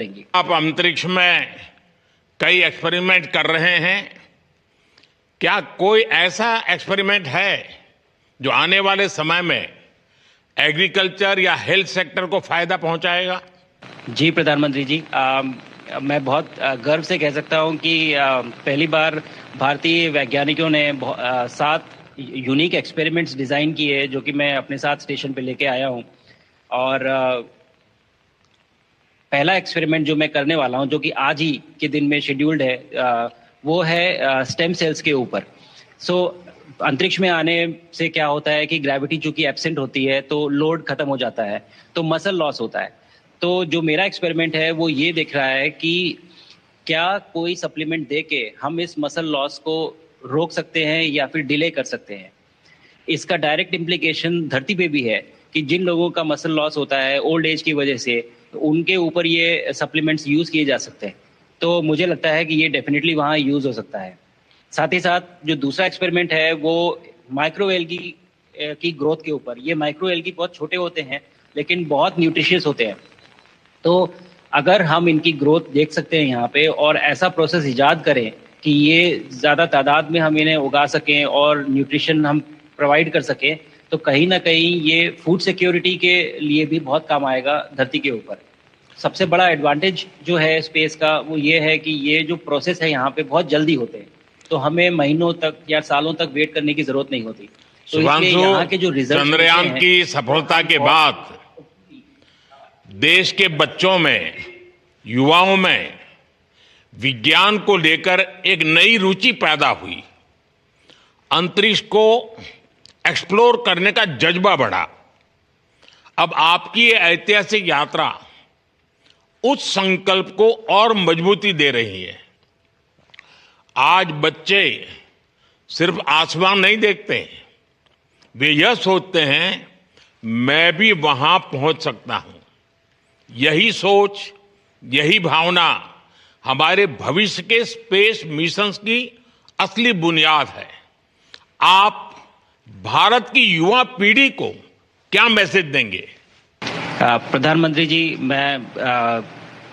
करेंगे। आप अंतरिक्ष में कई एक्सपेरिमेंट कर रहे हैं। क्या कोई ऐसा एक्सपेरिमेंट है जो आने वाले समय में एग्रीकल्चर या हेल्थ सेक्टर को फायदा पहुंचाएगा? जी प्रधानमंत्री जी, मैं बहुत गर्व से कह सकता हूं कि पहली बार भारतीय वैज्ञानिकों ने 7 यूनिक एक्सपेरिमेंट्स डिज़ाइन किए जो कि मैं अपने साथ स्टेशन पे लेके आया हूं। और पहला एक्सपेरिमेंट जो मैं करने वाला हूं, जो कि आज ही के दिन में शेड्यूल्ड है, वो है स्टेम सेल्स के ऊपर। अंतरिक्ष में आने से क्या होता है कि ग्रेविटी चूंकि एब्सेंट होती है तो लोड खत्म हो जाता है, तो मसल लॉस होता है। तो जो मेरा एक्सपेरिमेंट है वो ये देख रहा है कि क्या कोई सप्लीमेंट दे के हम इस मसल लॉस को रोक सकते हैं या फिर डिले कर सकते हैं। इसका डायरेक्ट इम्प्लीकेशन धरती पे भी है कि जिन लोगों का मसल लॉस होता है ओल्ड एज की वजह से, तो उनके ऊपर ये सप्लीमेंट्स यूज़ किए जा सकते हैं। तो मुझे लगता है कि ये डेफिनेटली वहाँ यूज़ हो सकता है। साथ ही साथ जो दूसरा एक्सपेरिमेंट है वो माइक्रो एल्गी की ग्रोथ के ऊपर। ये माइक्रो एल्गी बहुत छोटे होते हैं लेकिन बहुत न्यूट्रिशियस होते हैं। तो अगर हम इनकी ग्रोथ देख सकते हैं यहाँ पे और ऐसा प्रोसेस इजाद करें कि ये ज़्यादा तादाद में हम इन्हें उगा सकें और न्यूट्रिशन हम प्रोवाइड कर सकें, तो कहीं ना कहीं ये फूड सिक्योरिटी के लिए भी बहुत काम आएगा धरती के ऊपर। सबसे बड़ा एडवांटेज जो है स्पेस का वो ये है कि ये जो प्रोसेस है यहाँ पे बहुत जल्दी होते हैं, तो हमें महीनों तक या सालों तक वेट करने की जरूरत नहीं होती। तो इसलिए यहाँ के जो रिजल्ट चंद्रयान की सफलता के बाद देश के बच्चों में, युवाओं में विज्ञान को लेकर एक नई रुचि पैदा हुई। अंतरिक्ष को एक्सप्लोर करने का जज्बा बढ़ा। अब आपकी ये ऐतिहासिक यात्रा उस संकल्प को और मजबूती दे रही है। आज बच्चे सिर्फ आसमान नहीं देखते, वे यह सोचते हैं मैं भी वहां पहुंच सकता हूं। यही सोच, यही भावना हमारे भविष्य के स्पेस मिशंस की असली बुनियाद है। आप भारत की युवा पीढ़ी को क्या मैसेज देंगे? प्रधानमंत्री जी,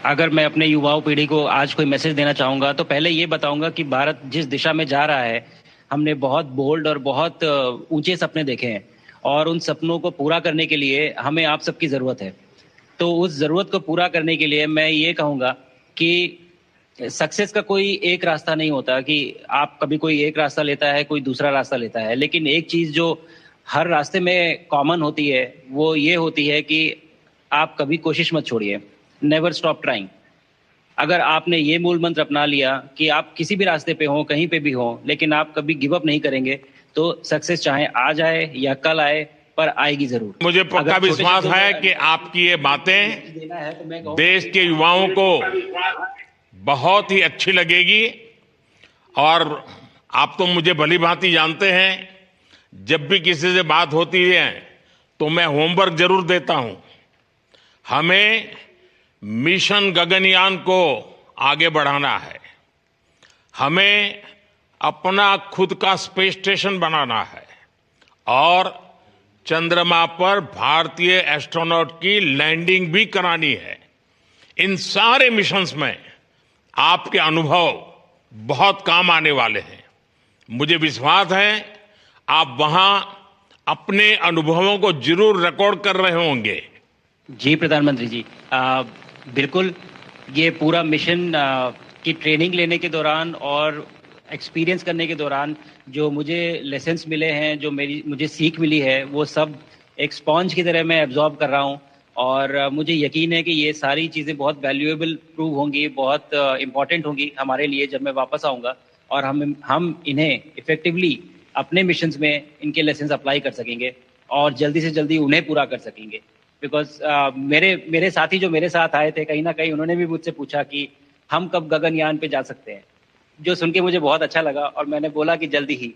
अगर मैं अपने युवाओं पीढ़ी को आज कोई मैसेज देना चाहूँगा तो पहले ये बताऊँगा कि भारत जिस दिशा में जा रहा है, हमने बहुत बोल्ड और बहुत ऊंचे सपने देखे हैं और उन सपनों को पूरा करने के लिए हमें आप सबकी ज़रूरत है। तो उस ज़रूरत को पूरा करने के लिए मैं ये कहूँगा कि सक्सेस का कोई एक रास्ता नहीं होता कि आप कभी कोई एक रास्ता लेता है, कोई दूसरा रास्ता लेता है। लेकिन एक चीज़ जो हर रास्ते में कॉमन होती है वो ये होती है कि आप कभी कोशिश मत छोड़िए, नेवर स्टॉप ट्राइंग। अगर आपने ये मूल मंत्र अपना लिया कि आप किसी भी रास्ते पे हो, कहीं पे भी हो, लेकिन आप कभी गिव अप नहीं करेंगे, तो सक्सेस चाहे आज आए या कल आए पर आएगी जरूर। मुझे पक्का विश्वास है कि आपकी ये बातें देश के युवाओं को बहुत ही अच्छी लगेगी। और आप तो मुझे भली भांति जानते हैं, जब भी किसी से बात होती है तो मैं होमवर्क जरूर देता हूं। हमें मिशन गगनयान को आगे बढ़ाना है, हमें अपना खुद का स्पेस स्टेशन बनाना है और चंद्रमा पर भारतीय एस्ट्रोनॉट की लैंडिंग भी करानी है। इन सारे मिशंस में आपके अनुभव बहुत काम आने वाले हैं। मुझे विश्वास है आप वहां अपने अनुभवों को जरूर रिकॉर्ड कर रहे होंगे। जी प्रधानमंत्री जी, बिल्कुल। ये पूरा मिशन की ट्रेनिंग लेने के दौरान और एक्सपीरियंस करने के दौरान जो मुझे लेसन्स मिले हैं, जो मुझे सीख मिली है, वो सब एक स्पॉन्ज की तरह मैं एब्जॉर्ब कर रहा हूँ। और मुझे यकीन है कि ये सारी चीज़ें बहुत वैल्यूएबल प्रूव होंगी, बहुत इम्पॉर्टेंट होंगी हमारे लिए जब मैं वापस आऊँगा और हम इन्हें इफेक्टिवली अपने मिशंस में इनके लेसन्स अप्लाई कर सकेंगे और जल्दी से जल्दी उन्हें पूरा कर सकेंगे। बिकॉज मेरे साथी जो मेरे साथ आए थे, कहीं ना कहीं उन्होंने भी मुझसे पूछा कि हम कब गगनयान पे जा सकते हैं, जो सुन के मुझे बहुत अच्छा लगा और मैंने बोला कि जल्दी ही।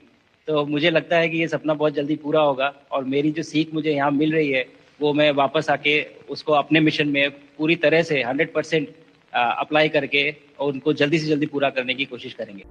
तो मुझे लगता है कि ये सपना बहुत जल्दी पूरा होगा और मेरी जो सीख मुझे यहाँ मिल रही है वो मैं वापस आके उसको अपने मिशन में पूरी तरह से 100% अप्लाई करके और उनको जल्दी से जल्दी पूरा करने की कोशिश करेंगे।